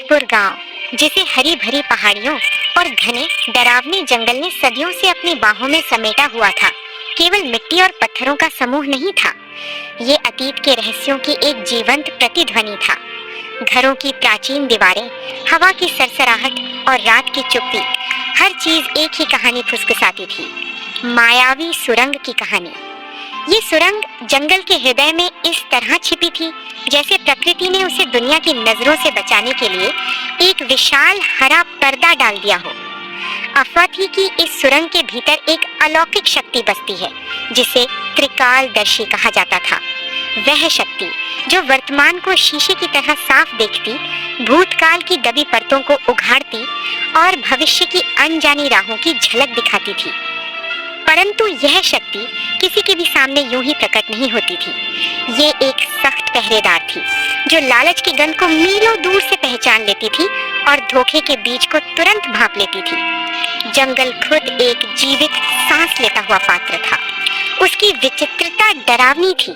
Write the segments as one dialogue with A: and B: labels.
A: पुर गांव, जिसे हरी भरी पहाड़ियों और घने डरावने जंगल ने सदियों से अपनी बाहों में समेटा हुआ था, केवल मिट्टी और पत्थरों का समूह नहीं था। ये अतीत के रहस्यों की एक जीवंत प्रतिध्वनि था। घरों की प्राचीन दीवारें, हवा की सरसराहट और रात की चुप्पी, हर चीज एक ही कहानी फुसफुसाती थी। मायावी सुरंग की कहानी। ये सुरंग जंगल के हृदय में इस तरह छिपी थी जैसे प्रकृति ने उसे दुनिया की नजरों से बचाने के लिए एक विशाल हरा पर्दा डाल दिया हो। अफवाह थी कि इस सुरंग के भीतर एक अलौकिक शक्ति बसती है, जिसे त्रिकालदर्शी कहा जाता था। वह शक्ति जो वर्तमान को शीशे की तरह साफ देखती, भूतकाल की दबी परतों को उघाड़ती और भविष्य की अनजानी राहों की झलक दिखाती थी। परंतु यह शक्ति किसी के भी सामने यूं ही प्रकट नहीं होती थी। ये एक सख्त पहरेदार थी, जो लालच की गंध को मीलों दूर से पहचान लेती थी और धोखे के बीज को तुरंत भांप लेती थी। जंगल खुद एक जीवित सांस लेता हुआ पात्र था। उसकी विचित्रता डरावनी थी।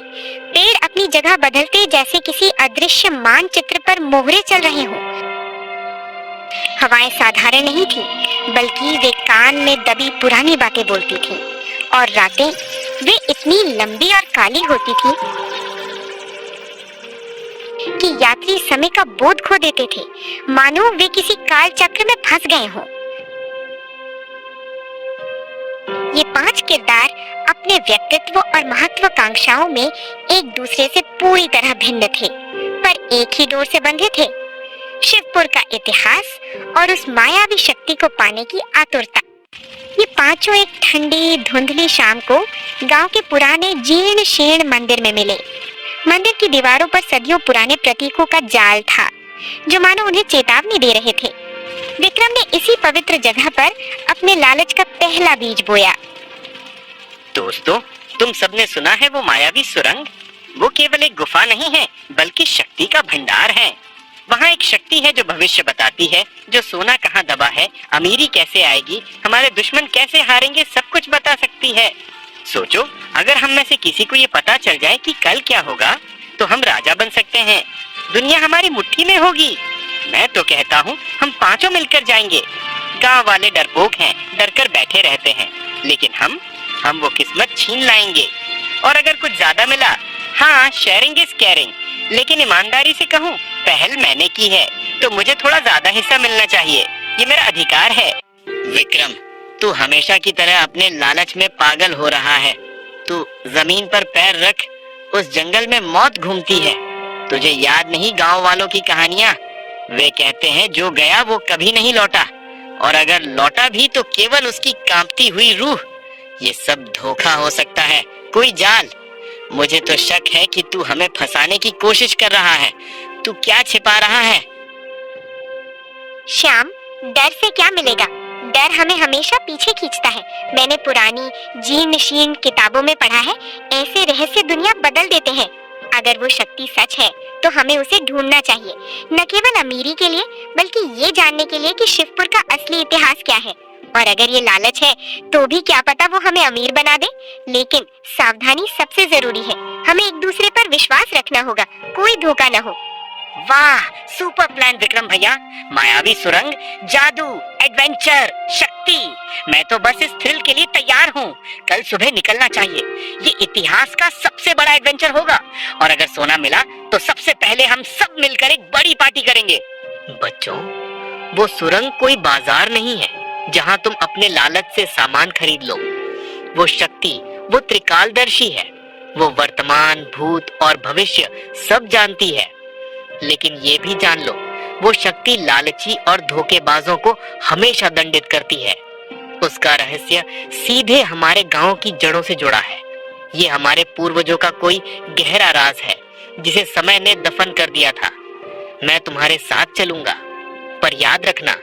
A: पेड़ अपनी जगह बदलते जैसे किसी अदृश्य मानचित्र पर मोहरे चल रहे हों। हवाएं साधारण नहीं थी, बल्कि वे कान में दबी पुरानी बातें बोलती थीं, और रातें वे इतनी लंबी और काली होती थीं कि यात्री समय का बोध खो देते थे, मानो वे किसी काल चक्र में फंस गए हों। ये 5 किरदार अपने व्यक्तित्व और महत्वाकांक्षाओं में एक दूसरे से पूरी तरह भिन्न थे, पर एक ही डोर से बंधे थे। शिवपुर का इतिहास और उस मायावी शक्ति को पाने की आतुरता। ये पांचों एक ठंडी धुंधली शाम को गांव के पुराने जीर्ण शीर्ण मंदिर में मिले। मंदिर की दीवारों पर सदियों पुराने प्रतीकों का जाल था, जो मानो उन्हें चेतावनी दे रहे थे। विक्रम ने इसी पवित्र जगह पर अपने लालच का पहला बीज बोया।
B: दोस्तों, तुम सबने सुना है वो मायावी सुरंग? वो केवल एक गुफा नहीं है, बल्कि शक्ति का भंडार है। वहाँ एक शक्ति है जो भविष्य बताती है, जो सोना कहाँ दबा है, अमीरी कैसे आएगी, हमारे दुश्मन कैसे हारेंगे, सब कुछ बता सकती है। सोचो, अगर हम में से किसी को ये पता चल जाए कि कल क्या होगा, तो हम राजा बन सकते हैं। दुनिया हमारी मुट्ठी में होगी। मैं तो कहता हूँ हम पांचों मिलकर जाएंगे। गांव वाले डरपोक हैं, डरकर बैठे रहते हैं, लेकिन हम वो किस्मत छीन लाएंगे। और अगर कुछ ज्यादा मिला, हाँ, शेयरिंग इज केयरिंग, लेकिन ईमानदारी से कहूँ, पहल मैंने की है, तो मुझे थोड़ा ज्यादा हिस्सा मिलना चाहिए। ये मेरा अधिकार है। विक्रम, तू हमेशा की तरह अपने लालच में पागल हो रहा है। तू जमीन पर पैर रख, उस जंगल में मौत घूमती है। तुझे याद नहीं गांव वालों की कहानियां? वे कहते हैं जो गया वो कभी नहीं लौटा, और अगर लौटा भी तो केवल उसकी कांपती हुई रूह। ये सब धोखा हो सकता है, कोई जाल। मुझे तो शक है कि तू हमें फंसाने की कोशिश कर रहा है। तू क्या छिपा रहा है?
A: श्याम, डर से क्या मिलेगा? डर हमें हमेशा पीछे खींचता है। मैंने पुरानी जीर्ण शीर्ण किताबों में पढ़ा है, ऐसे रहस्य दुनिया बदल देते हैं। अगर वो शक्ति सच है, तो हमें उसे ढूंढना चाहिए, न केवल अमीरी के लिए, बल्कि ये जानने के लिए कि शिवपुर का असली इतिहास क्या है। और अगर ये लालच है, तो भी क्या पता वो हमें अमीर बना दे। लेकिन सावधानी सबसे जरूरी है। हमें एक दूसरे पर विश्वास रखना होगा, कोई धोखा न हो।
B: वाह, सुपर प्लान विक्रम भैया। मायावी सुरंग, जादू, एडवेंचर, शक्ति। मैं तो बस इस थ्रिल के लिए तैयार हूँ। कल सुबह निकलना चाहिए। ये इतिहास का सबसे बड़ा एडवेंचर होगा, और अगर सोना मिला तो सबसे पहले हम सब मिलकर एक बड़ी पार्टी करेंगे। बच्चों, वो सुरंग कोई बाजार नहीं है जहाँ तुम अपने लालच से सामान खरीद लो। वो शक्ति, वो त्रिकालदर्शी है। वो वर्तमान, भूत और भविष्य सब जानती है। लेकिन ये भी जान लो, वो शक्ति लालची और धोखेबाजों को हमेशा दंडित करती है। उसका रहस्य सीधे हमारे गांव की जड़ों से जुड़ा है। ये हमारे पूर्वजों का कोई गहरा राज है, जिसे समय ने दफन कर दिया था। मैं तुम्हारे साथ चलूंगा, पर याद रखना,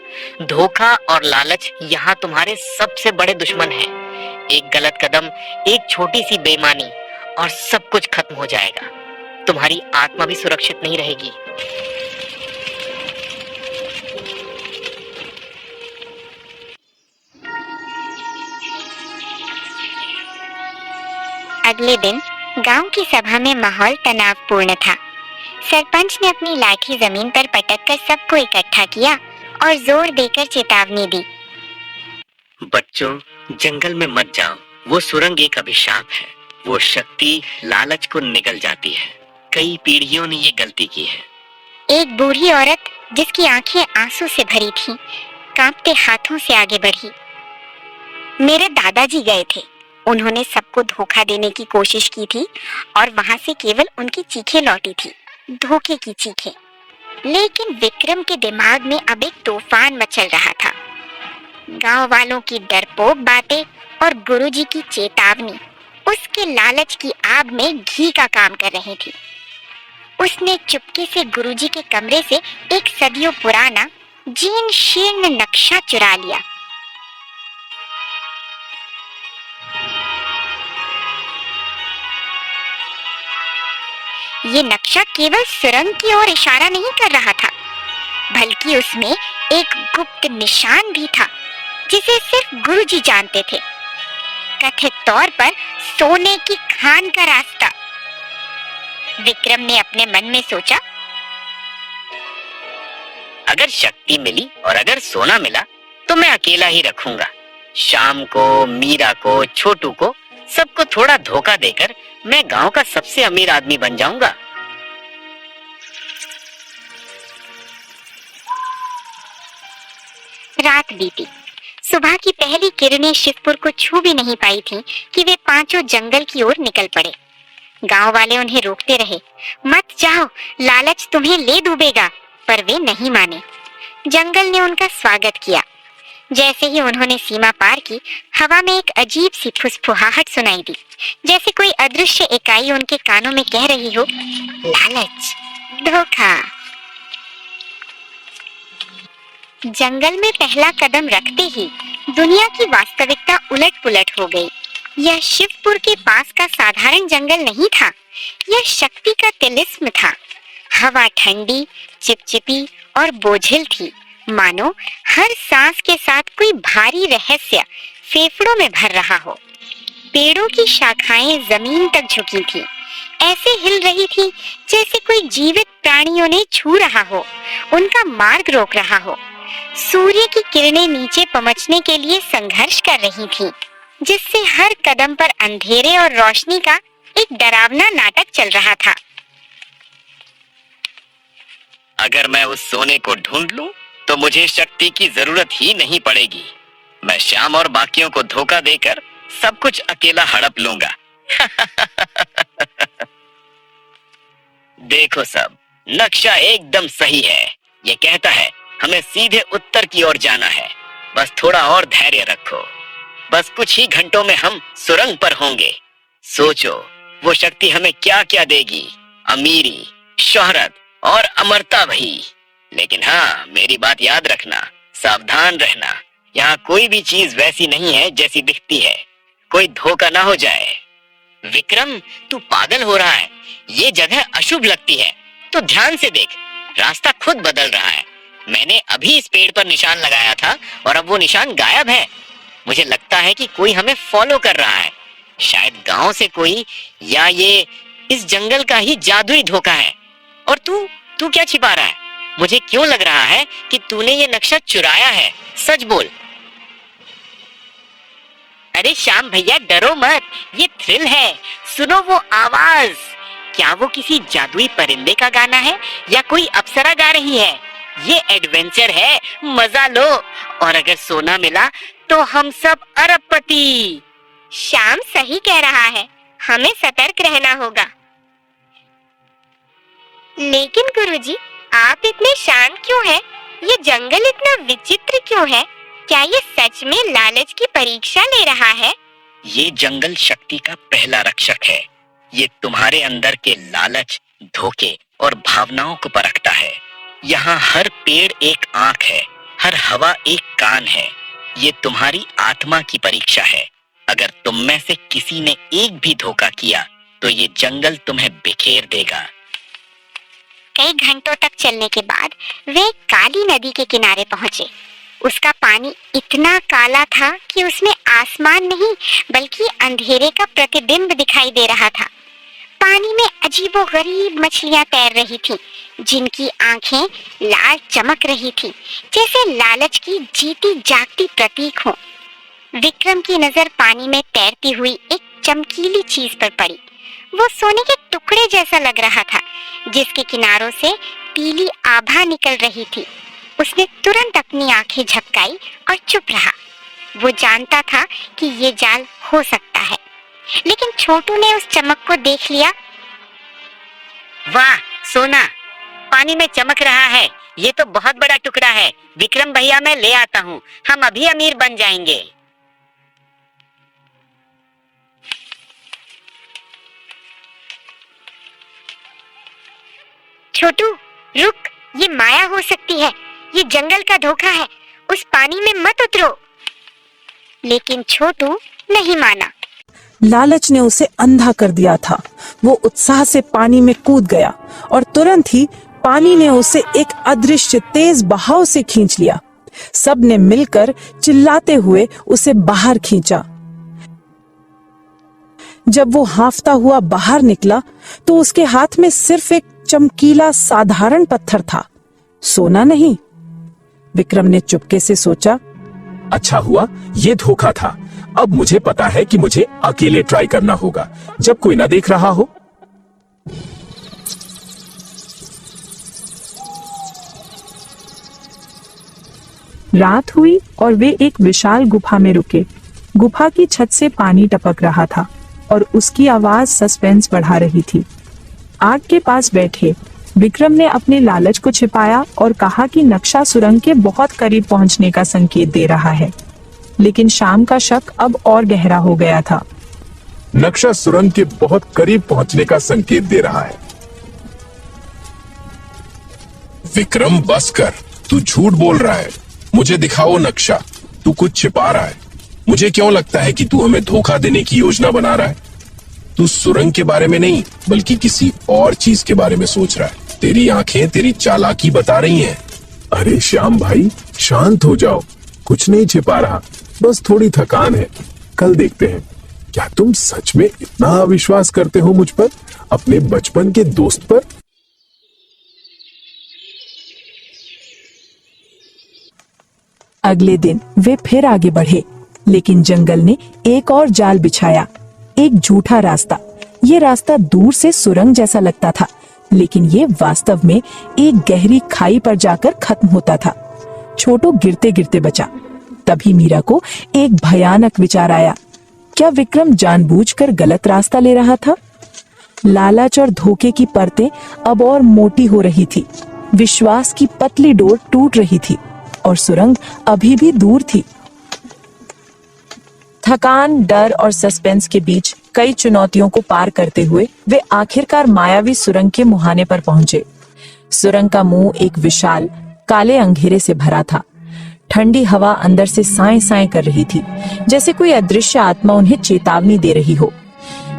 B: धोखा और लालच यहाँ तुम्हारे सबसे बड़े दुश्मन हैं। एक गलत कदम, एक छोटी सी बेईमानी, और सब कुछ खत्म हो जाएगा। तुम्हारी आत्मा भी सुरक्षित नहीं रहेगी।
A: अगले दिन गांव की सभा में माहौल तनावपूर्ण था। सरपंच ने अपनी लाठी जमीन पर पटक कर सबको इकट्ठा किया और जोर देकर चेतावनी दी।
B: बच्चों, जंगल में मत जाओ। वो सुरंग एक अभिशाप है। वो शक्ति लालच को निगल जाती है। कई पीढ़ियों ने ये गलती की है।
A: एक बूढ़ी औरत जिसकी आंखें आंसू से भरी थीं, कांपते हाथों से आगे बढ़ी। मेरे दादाजी गए थे। उन्होंने सबको धोखा देने की कोशिश की थी और वहां से केवल उनकी चीखें लौटी थी, धोखे की चीखें। लेकिन विक्रम के दिमाग में अब एक तूफान मचल रहा था। गांव वालों की डरपोक बातें और गुरुजी की चेतावनी उसके लालच की आग में घी का काम कर रही थी। उसने चुपके से गुरुजी के कमरे से एक सदियों पुराना जीर्ण शीर्ण नक्शा चुरा लिया। ये नक्शा केवल सुरंग की ओर इशारा नहीं कर रहा था, बल्कि उसमें एक गुप्त निशान भी था जिसे सिर्फ गुरुजी जानते थे। कथित तौर पर सोने की खान का रास्ता। विक्रम ने अपने मन में सोचा,
B: अगर शक्ति मिली और अगर सोना मिला तो मैं अकेला ही रखूंगा। शाम को, मीरा को, छोटू को, सबको थोड़ा धोखा देकर मैं गांव का सबसे अमीर आदमी बन जाऊंगा।
A: रात बीती। सुबह की पहली किरणें शिवपुर को छू भी नहीं पाई थीं कि वे पांचों जंगल की ओर निकल पड़े। गांव वाले उन्हें रोकते रहे, मत जाओ, लालच तुम्हें ले डूबेगा, पर वे नहीं माने। जंगल ने उनका स्वागत किया। जैसे ही उन्होंने सीमा पार की, हवा में एक अजीब सी फुसफुसाहट सुनाई दी, जैसे कोई अदृश्य इकाई उनके कानों में कह रही हो, लालच, धोखा। जंगल में पहला कदम रखते ही दुनिया की वास्तविकता उलट-पुलट हो गई। यह शिवपुर के पास का साधारण जंगल नहीं था, यह शक्ति का तिलिस्म था। हवा ठंडी, चिपचिपी और बोझिल थी, मानो हर सांस के साथ कोई भारी रहस्य फेफड़ों में भर रहा हो। पेड़ों की शाखाएं जमीन तक झुकी थीं, ऐसे हिल रही थी जैसे कोई जीवित प्राणियों ने छू रहा हो, उनका मार्ग रोक रहा हो। सूर्य की किरणें नीचे पहुंचने के लिए संघर्ष कर रही थीं, जिससे हर कदम पर अंधेरे और रोशनी का एक डरावना नाटक चल रहा था।
B: अगर मैं उस सोने को ढूंढ लूं, तो मुझे शक्ति की जरूरत ही नहीं पड़ेगी। मैं श्याम और बाकियों को धोखा देकर सब कुछ अकेला हड़प लूंगा। देखो सब, नक्शा एकदम सही है। ये कहता है हमें सीधे उत्तर की ओर जाना है। बस थोड़ा और धैर्य रखो। बस कुछ ही घंटों में हम सुरंग पर होंगे। सोचो, वो शक्ति हमें क्या क्या देगी, अमीरी, शोहरत और अमरता भी। लेकिन हाँ, मेरी बात याद रखना, सावधान रहना। यहाँ कोई भी चीज वैसी नहीं है जैसी दिखती है। कोई धोखा ना हो जाए। विक्रम, तू पागल हो रहा है। ये जगह अशुभ लगती है। तो ध्यान से देख, रास्ता खुद बदल रहा है। मैंने अभी इस पेड़ पर निशान लगाया था और अब वो निशान गायब है। मुझे लगता है कि कोई हमें फॉलो कर रहा है। शायद गांव से कोई, या ये इस जंगल का ही जादुई धोखा है। और तू क्या छिपा रहा है? मुझे क्यों लग रहा है कि तूने ये नक्शा चुराया है। सच बोल। अरे श्याम भैया, डरो मत, ये थ्रिल है। सुनो वो आवाज। क्या वो किसी जादुई परिंदे का गाना है या कोई अप्सरा गा रही है? ये एडवेंचर है, मजा लो। और अगर सोना मिला तो हम सब अरबपति।
A: श्याम सही कह रहा है, हमें सतर्क रहना होगा। लेकिन गुरुजी, आप इतने शांत क्यों हैं? ये जंगल इतना विचित्र क्यों है? क्या ये सच में लालच की परीक्षा ले रहा है?
B: ये जंगल शक्ति का पहला रक्षक है। ये तुम्हारे अंदर के लालच, धोखे और भावनाओं को परखता है। यहाँ हर पेड़ एक आंख है, हर हवा एक कान है। ये तुम्हारी आत्मा की परीक्षा है। अगर तुम में से किसी ने एक भी धोखा किया तो ये जंगल तुम्हें बिखेर देगा।
A: कई घंटों तक चलने के बाद वे काली नदी के किनारे पहुंचे। उसका पानी इतना काला था कि उसमें आसमान नहीं बल्कि अंधेरे का प्रतिबिंब दिखाई दे रहा था। पानी में अजीबोगरीब मछलियां तैर रही थीं, जिनकी आंखें लाल चमक रही थीं, जैसे लालच की जीती जागती प्रतीक हो। विक्रम की नजर पानी में तैरती हुई एक चमकीली चीज पर पड़ी। वो सोने के टुकड़े जैसा लग रहा था, जिसके किनारों से पीली आभा निकल रही थी। उसने तुरंत अपनी आंखें झपकाई और चुप रहा। वो जानता था कि ये जाल हो सकता है, लेकिन छोटू ने उस चमक को देख लिया।
B: वाह सोना, पानी में चमक रहा है। ये तो बहुत बड़ा टुकड़ा है। विक्रम भैया, मैं ले आता हूँ, हम अभी अमीर बन जाएंगे।
A: छोटू रुक, ये माया हो सकती है, ये जंगल का धोखा है, उस पानी में मत उतरो। लेकिन छोटू नहीं माना।
C: लालच ने उसे अंधा कर दिया था। वो उत्साह से पानी में कूद गया और तुरंत ही पानी ने उसे एक अदृश्य तेज बहाव से खींच लिया। सब ने मिलकर चिल्लाते हुए उसे बाहर खींचा। जब वो हांफता हुआ बाहर निकला तो उसके हाथ में सिर्फ एक चमकीला साधारण पत्थर था, सोना नहीं। विक्रम ने चुपके से सोचा,
D: अच्छा हुआ ये धोखा था। अब मुझे पता है कि मुझे अकेले ट्राई करना होगा, जब कोई ना देख रहा हो।
C: रात हुई और वे एक विशाल गुफा में रुके। गुफा की छत से पानी टपक रहा था और उसकी आवाज सस्पेंस बढ़ा रही थी। आग के पास बैठे विक्रम ने अपने लालच को छिपाया और कहा कि नक्शा सुरंग के बहुत करीब पहुंचने का संकेत दे रहा है। लेकिन शाम का शक अब और गहरा हो गया था।
D: नक्शा सुरंग के बहुत करीब पहुंचने का संकेत दे रहा है। विक्रम बस कर, तू झूठ बोल रहा है। मुझे दिखाओ नक्शा, तू कुछ छिपा रहा है। मुझे क्यों लगता है कि तू हमें धोखा देने की योजना बना रहा है। तू सुरंग के बारे में नहीं, बल्कि किसी और चीज के बारे में सोच रहा है। तेरी आंखें तेरी चालाकी बता रही हैं। अरे श्याम भाई, शांत हो जाओ, कुछ नहीं छिपा रहा, बस थोड़ी थकान है। कल देखते हैं। क्या तुम सच में इतना अविश्वास करते हो मुझ पर, अपने बचपन के दोस्त पर?
C: अगले दिन वे फिर आगे बढ़े, लेकिन जंगल ने एक और जाल बिछाया, एक झूठा रास्ता। ये रास्ता दूर से सुरंग जैसा लगता था, लेकिन ये वास्तव में एक गहरी खाई पर जाकर खत्म होता था। छोटू गिरते गिरते बचा। तभी मीरा को एक भयानक विचार आया। क्या विक्रम जानबूझकर गलत रास्ता ले रहा था? लालच और धोखे की परतें अब और मोटी हो रही थी। विश्वास की पतली डोर टूट रही थी और सुरंग अभी भी दूर थी। थकान, डर और सस्पेंस के बीच कई चुनौतियों को पार करते हुए वे आखिरकार मायावी सुरंग के मुहाने पर पहुंचे। सुरंग का मुंह एक विशाल काले अंधेरे से भरा था। ठंडी हवा अंदर से साए साए कर रही थी, जैसे कोई अदृश्य आत्मा उन्हें चेतावनी दे रही हो।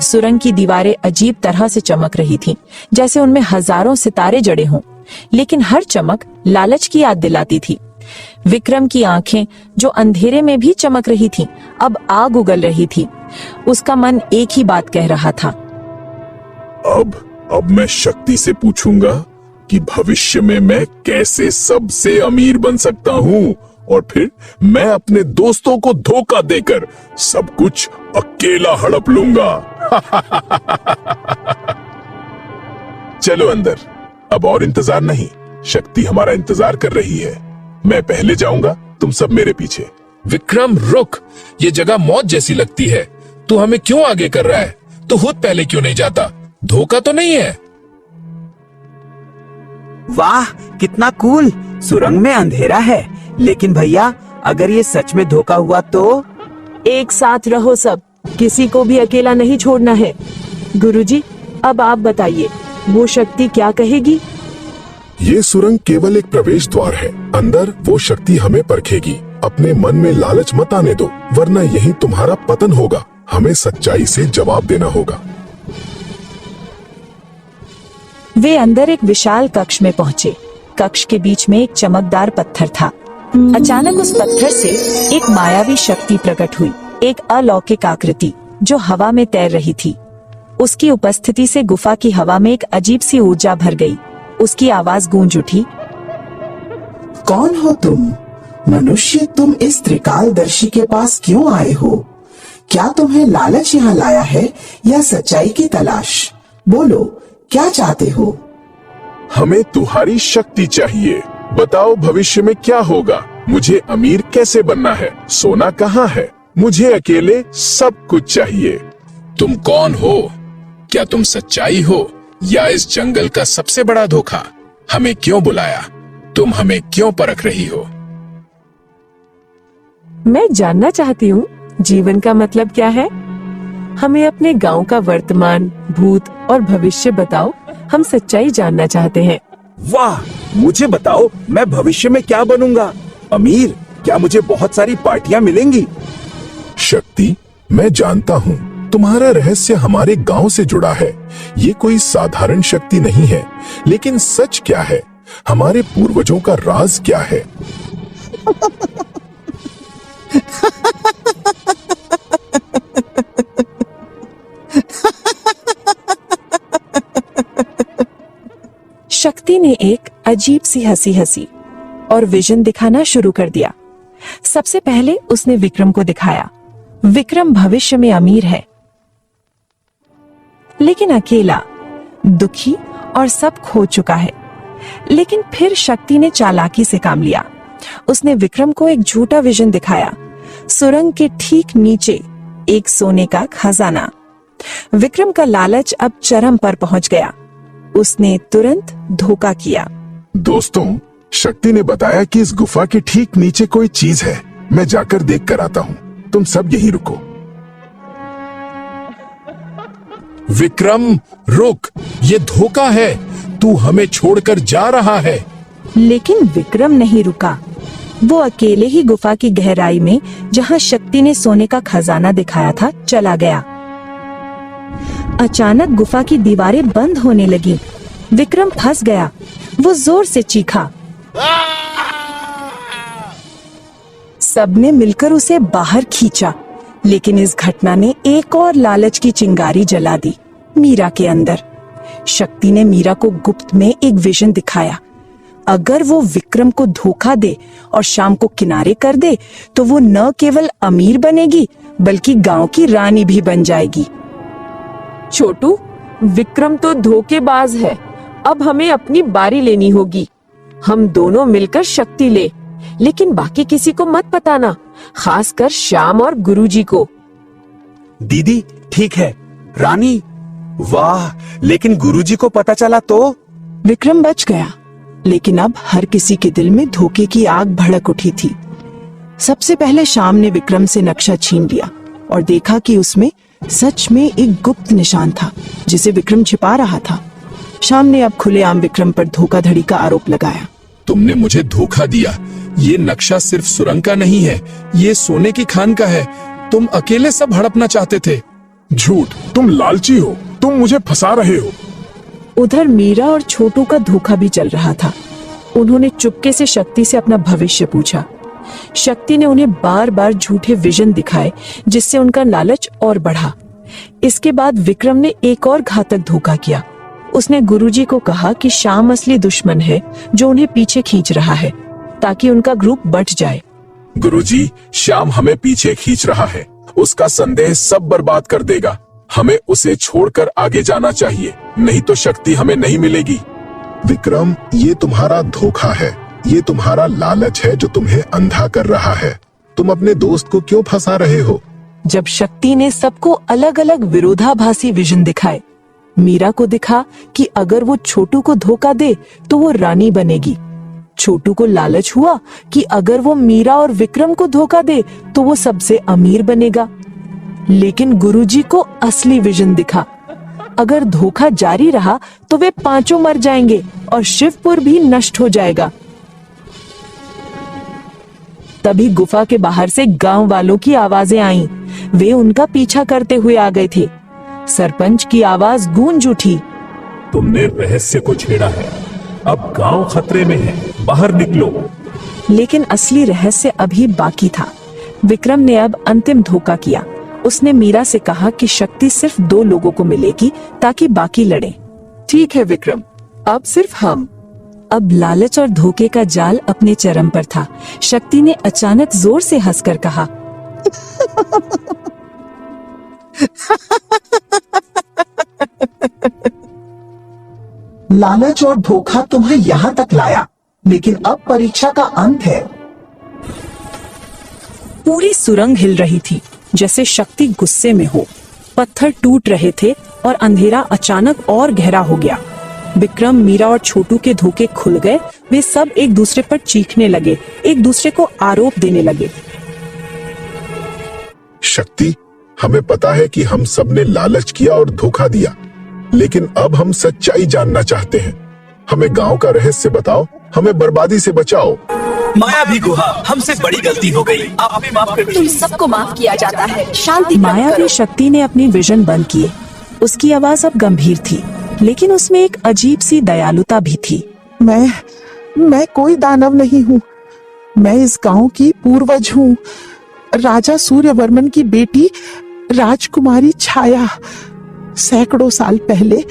C: सुरंग की दीवारें अजीब तरह से चमक रही थीं, जैसे उनमें हजारों सितारे जड़े हों, लेकिन हर चमक लालच की याद दिलाती थी। विक्रम की आंखें, जो अंधेरे में भी चमक रही थीं, अब आग उगल रही थी। उसका मन एक ही बात कह रहा था,
D: अब मैं शक्ति से पूछूंगा कि भविष्य में मैं कैसे सबसे अमीर बन सकता हूँ, और फिर मैं अपने दोस्तों को धोखा देकर सब कुछ अकेला हड़प लूंगा। चलो अंदर, अब और इंतजार नहीं, शक्ति हमारा इंतजार कर रही है। मैं पहले जाऊंगा, तुम सब मेरे पीछे। विक्रम रुक, ये जगह मौत जैसी लगती है। तू हमें क्यों आगे कर रहा है? तू खुद पहले क्यों नहीं जाता? धोखा तो नहीं है?
E: वाह कितना कूल। सुरंग में अंधेरा है, लेकिन भैया अगर ये सच में धोखा हुआ तो?
C: एक साथ रहो सब, किसी को भी अकेला नहीं छोड़ना है। गुरुजी, अब आप बताइए, वो शक्ति क्या कहेगी?
D: ये सुरंग केवल एक प्रवेश द्वार है। अंदर वो शक्ति हमें परखेगी। अपने मन में लालच मत आने दो, वरना यही तुम्हारा पतन होगा। हमें सच्चाई से जवाब देना होगा।
C: वे अंदर एक विशाल कक्ष में पहुंचे। कक्ष के बीच में एक चमकदार पत्थर था। अचानक उस पत्थर से एक मायावी शक्ति प्रकट हुई, एक अलौकिक आकृति जो हवा में तैर रही थी। उसकी उपस्थिति से गुफा की हवा में एक अजीब सी ऊर्जा भर गई। उसकी आवाज गूंज उठी।
F: कौन हो तुम? मनुष्य, तुम इस त्रिकालदर्शी के पास क्यों आए हो? क्या तुम्हें लालच यहाँ लाया है या सच्चाई की तलाश? बोलो, क्या चाहते हो?
D: हमें तुम्हारी शक्ति चाहिए। बताओ भविष्य में क्या होगा? मुझे अमीर कैसे बनना है? सोना कहाँ है? मुझे अकेले सब कुछ चाहिए। तुम कौन हो? क्या तुम सच्चाई हो या इस जंगल का सबसे बड़ा धोखा? हमें क्यों बुलाया? तुम हमें क्यों परख रही हो?
C: मैं जानना चाहती हूँ जीवन का मतलब क्या है। हमें अपने गांव का वर्तमान, भूत और भविष्य बताओ। हम सच्चाई जानना चाहते हैं।
E: वाह, मुझे बताओ, मैं भविष्य में क्या बनूंगा? अमीर? क्या मुझे बहुत सारी पार्टियां मिलेंगी?
D: शक्ति, मैं जानता हूँ तुम्हारा रहस्य हमारे गांव से जुड़ा है। ये कोई साधारण शक्ति नहीं है, लेकिन सच क्या है? हमारे पूर्वजों का राज क्या है?
C: शक्ति ने एक अजीब सी हंसी हंसी और विजन दिखाना शुरू कर दिया। सबसे पहले उसने विक्रम को दिखाया। विक्रम भविष्य में अमीर है, लेकिन अकेला, दुखी और सब खो चुका है। लेकिन फिर शक्ति ने चालाकी से काम लिया। उसने विक्रम को एक झूठा विजन दिखाया। सुरंग के ठीक नीचे एक सोने का खजाना। विक्रम का लालच अब चरम पर पहुंच गया। उसने तुरंत धोखा किया।
D: दोस्तों, शक्ति ने बताया कि इस गुफा के ठीक नीचे कोई चीज है। मैं जाकर देख कर आता हूँ। तुम सब यहीं रुको। विक्रम, रुक! ये धोखा है। तू हमें छोड़कर जा रहा है।
C: लेकिन विक्रम नहीं रुका। वो अकेले ही गुफा की गहराई में, जहां शक्ति ने सोने का खजाना दिखाया था, चला गया। अचानक गुफा की दीवारें बंद होने लगी। विक्रम फंस गया। वो जोर से चीखा। सबने मिलकर उसे बाहर खींचा, लेकिन इस घटना ने एक और लालच की चिंगारी जला दी मीरा के अंदर। शक्ति ने मीरा को गुप्त में एक विजन दिखाया। अगर वो विक्रम को धोखा दे और शाम को किनारे कर दे, तो वो न केवल अमीर बनेगी, बल्कि गांव की रानी भी बन जाएगी। छोटू, विक्रम तो धोखेबाज है। अब हमें अपनी बारी लेनी होगी। हम दोनों मिलकर शक्ति ले, लेकिन बाकी किसी को मत बताना, खासकर श्याम और गुरुजी को।
E: दीदी, ठीक है। रानी? वाह, लेकिन गुरुजी को पता चला तो?
C: विक्रम बच गया, लेकिन अब हर किसी के दिल में धोखे की आग भड़क उठी थी। सबसे पहले श्याम ने विक्रम से नक्शा छीन लिया और देखा कि उसमें सच में एक गुप्त निशान था, जिसे विक्रम छिपा रहा था। श्याम ने अब खुलेआम विक्रम पर धोखाधड़ी का आरोप लगाया।
D: तुमने मुझे धोखा दिया। ये नक्शा सिर्फ सुरंग का नहीं है, ये सोने की खान का है। तुम अकेले सब हड़पना चाहते थे। झूठ! तुम लालची हो। तुम मुझे फंसा रहे हो।
C: उधर मीरा और छोटू का धोखा भी चल रहा था। उन्होंने चुपके से शक्ति से अपना भविष्य पूछा। शक्ति ने उन्हें बार बार झूठे विजन दिखाए, जिससे उनका लालच और बढ़ा। इसके बाद विक्रम ने एक और घातक धोखा किया। उसने गुरुजी को कहा कि श्याम असली दुश्मन है, जो उन्हें पीछे खींच रहा है, ताकि उनका ग्रुप बट जाए।
D: गुरुजी, श्याम हमें पीछे खींच रहा है। उसका संदेह सब बर्बाद कर देगा। हमें उसे छोड़कर आगे जाना चाहिए, नहीं तो शक्ति हमें नहीं मिलेगी। विक्रम, ये तुम्हारा धोखा है। ये तुम्हारा लालच है जो तुम्हें अंधा कर रहा है। तुम अपने दोस्त को क्यों फंसा रहे हो?
C: जब शक्ति ने सबको अलग अलग विरोधाभासी विजन दिखाए, मीरा को दिखा कि अगर वो छोटू को धोखा दे तो वो रानी बनेगी। छोटू को लालच हुआ कि अगर वो मीरा और विक्रम को धोखा दे तो वो सबसे अमीर बनेगा। लेकिन गुरुजी को असली विजन दिखा। अगर धोखा जारी रहा तो वे पांचों मर जाएंगे और शिवपुर भी नष्ट हो जाएगा। तभी गुफा के बाहर से गांव वालों की आवाजें आईं। वे उनका पीछा करते हुए आ गए थे। सरपंच की आवाज गूंज उठी।
D: तुमने रहस्य को छेड़ा है। अब गांव खतरे में है। बाहर निकलो।
C: लेकिन असली रहस्य अभी बाकी था। विक्रम ने अब अंतिम धोखा किया। उसने मीरा से कहा कि शक्ति सिर्फ 2 लोगों को मिलेगी ताकि बाकी लड़ें।
G: ठीक है विक्रम, अब सिर्फ हम।
C: अब लालच और धोखे का जाल अपने चरम पर था। शक्ति ने अचानक जोर से हंसकर कहा,
F: लालच और धोखा तुम्हें यहाँ तक लाया, लेकिन अब परीक्षा का अंत है।
C: पूरी सुरंग हिल रही थी, जैसे शक्ति गुस्से में हो। पत्थर टूट रहे थे और अंधेरा अचानक और गहरा हो गया। विक्रम, मीरा और छोटू के धोखे खुल गए। वे सब एक दूसरे पर चीखने लगे, एक दूसरे को आरोप देने लगे।
D: शक्ति, हमें पता है कि हम सब ने लालच किया और धोखा दिया, लेकिन अब हम सच्चाई जानना चाहते हैं। हमें गांव का रहस्य बताओ, हमें बर्बादी से बचाओ।
E: मायावी गुहा, हमसे बड़ी गलती हो गई, आप हमें माफ कर दीजिए।
H: सबको माफ किया जाता है, शांति
C: मायावी शक्ति ने अपनी विजन बंद किए। उसकी आवाज अब गंभीर थी, लेकिन उसमें एक अजीब सी दयालुता भी थी।
F: मैं कोई दानव नहीं हूँ। मैं इस गांव की पूर्वज हूँ, राजा सूर्यवर्मन की बेटी राजकुमारी छाया। सैकड़ों साल पहले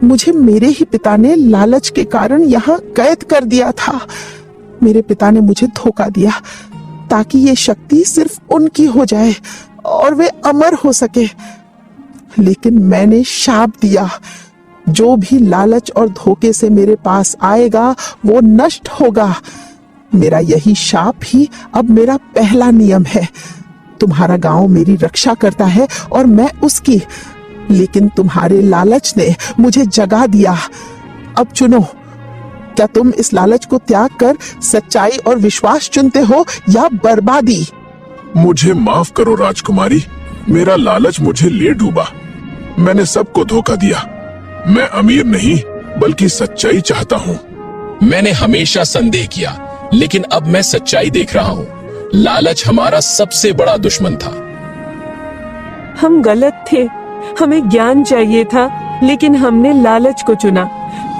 F: मुझे मेरे ही पिता ने लालच के कारण यहाँ कैद कर दिया था। मेरे पिता ने मुझे धोखा दिया ताकि ये शक्ति सिर्फ उनकी हो जाए और वे अमर हो सके। लेकिन मैंने शाप दिया, जो भी लालच और धोखे से मेरे पास आएगा वो नष्ट होगा। मेरा यही शाप ही अब मेरा पहला नियम है। तुम्हारा गांव मेरी रक्षा करता है और मैं उसकी, लेकिन तुम्हारे लालच ने मुझे जगा दिया। अब चुनो, क्या तुम इस लालच को त्याग कर सच्चाई और विश्वास चुनते हो या बर्बादी?
D: मुझे माफ करो राजकुमारी, मेरा लालच मुझे ले डूबा। मैंने सबको धोखा दिया। मैं अमीर नहीं बल्कि सच्चाई चाहता हूँ।
I: मैंने हमेशा संदेह किया, लेकिन अब मैं सच्चाई देख रहा हूँ। लालच हमारा सबसे बड़ा दुश्मन था।
C: हम गलत थे, हमें ज्ञान चाहिए था, लेकिन हमने लालच को चुना।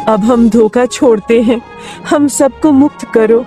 C: अब हम धोखा छोड़ते हैं। हम सबको मुक्त करो,